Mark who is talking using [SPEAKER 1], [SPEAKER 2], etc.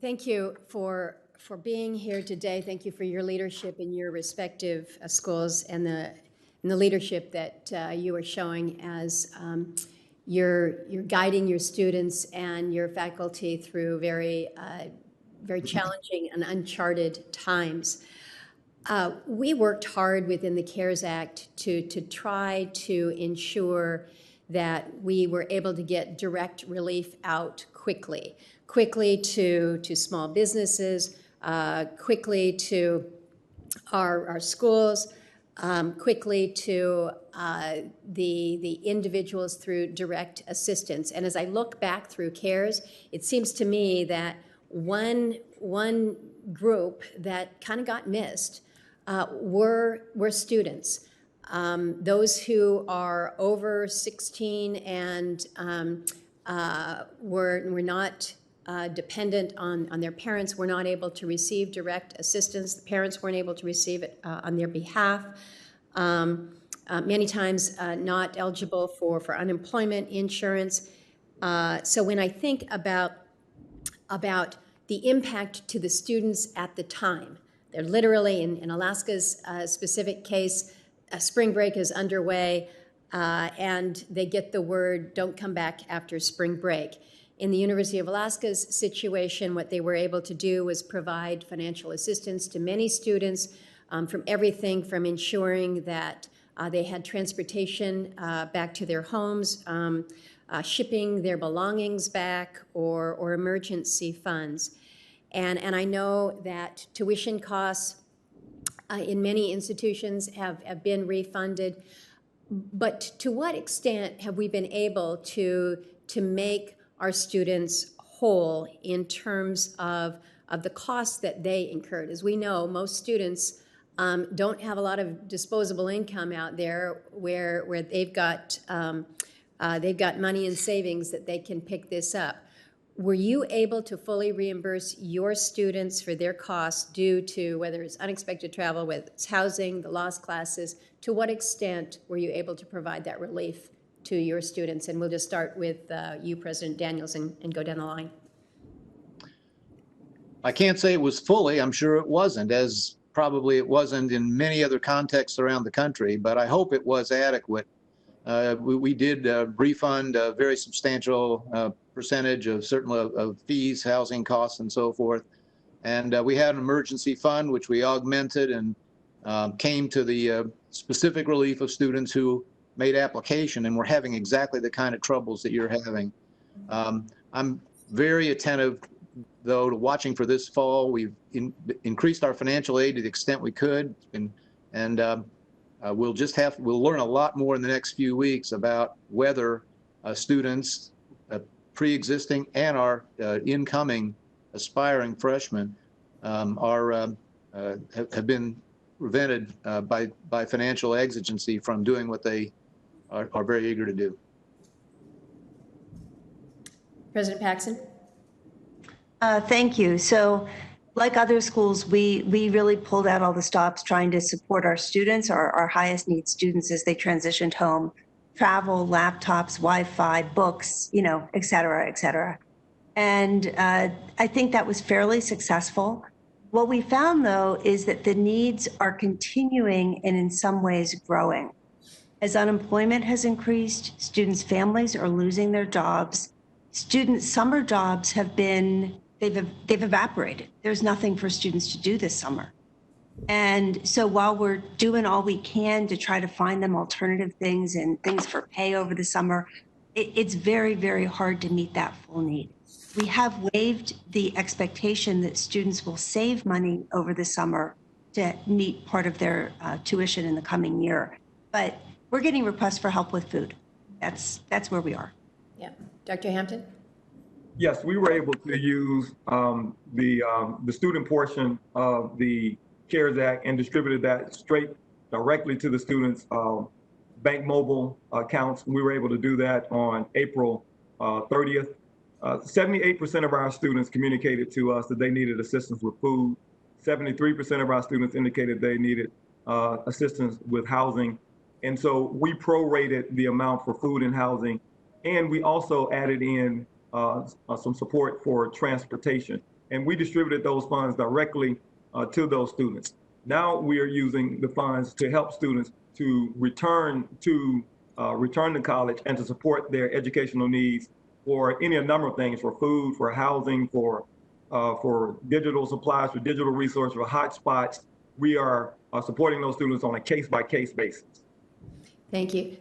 [SPEAKER 1] Thank you for being here today. Thank you for your leadership in your respective schools and the leadership that you are showing as you're guiding your students and your faculty through very challenging and uncharted times. We worked hard within the CARES Act to try to ensure that we were able to get direct relief out quickly to small businesses, quickly to our schools, quickly to the individuals through direct assistance. And as I look back through CARES, it seems to me that one group that kind of got missed were students. Those who are over 16 and were not dependent on their parents, were not able to receive direct assistance. The parents weren't able to receive it on their behalf. Many times not eligible for unemployment insurance. So when I think about the impact to the students at the time, they're literally, in Alaska's specific case, spring break is underway, and they get the word, don't come back after spring break. In the University of Alaska's situation, what they were able to do was provide financial assistance to many students, from everything from ensuring that they had transportation back to their homes, shipping their belongings back, or emergency funds. And I know that tuition costs in many institutions have been refunded, but to what extent have we been able to make our students whole in terms of the costs that they incurred? As we know, most students don't have a lot of disposable income out there where they've got money in savings that they can pick this up. Were you able to fully reimburse your students for their costs due to whether it's unexpected travel, whether it's housing, the lost classes? To what extent were you able to provide that relief to your students? And we'll just start with you, President Daniels, and go down the line.
[SPEAKER 2] I can't say it was fully. I'm sure it wasn't, as probably it wasn't in many other contexts around the country, but I hope it was adequate. We did refund a very substantial percentage of certain of fees, housing costs, and so forth. And we had an emergency fund, which we augmented and came to the specific relief of students who made application and were having exactly the kind of troubles that you're having. I'm very attentive, though, to watching for this fall. We've increased our financial aid to the extent we could, we'll learn a lot more in the next few weeks about whether students, pre-existing and our incoming aspiring freshmen, have been prevented by financial exigency from doing what they are very eager to do.
[SPEAKER 1] President Paxson.
[SPEAKER 3] Thank you. So, like other schools, we really pulled out all the stops trying to support our students, our highest need students as they transitioned home, travel, laptops, Wi-Fi, books, et cetera, et cetera. And I think that was fairly successful. What we found, though, is that the needs are continuing and in some ways growing. As unemployment has increased, students' families are losing their jobs. Students' summer jobs they've evaporated. There's nothing for students to do this summer. And so while we're doing all we can to try to find them alternative things and things for pay over the summer, it's very, very hard to meet that full need. We have waived the expectation that students will save money over the summer to meet part of their tuition in the coming year. But we're getting requests for help with food. That's where we are.
[SPEAKER 1] Yeah. Dr. Hampton?
[SPEAKER 4] Yes, we were able to use the student portion of the CARES Act and distributed that straight directly to the students' bank mobile accounts. We were able to do that on April 30th. 78% of our students communicated to us that they needed assistance with food. 73% of our students indicated they needed assistance with housing. And so we prorated the amount for food and housing. And we also added in some support for transportation. and we distributed those funds directly to those students. Now we are using the funds to help students to return to college and to support their educational needs for any number of things, for food, for housing, for digital supplies, for digital resources, for hotspots. We are supporting those students on a case-by-case basis.
[SPEAKER 1] Thank you.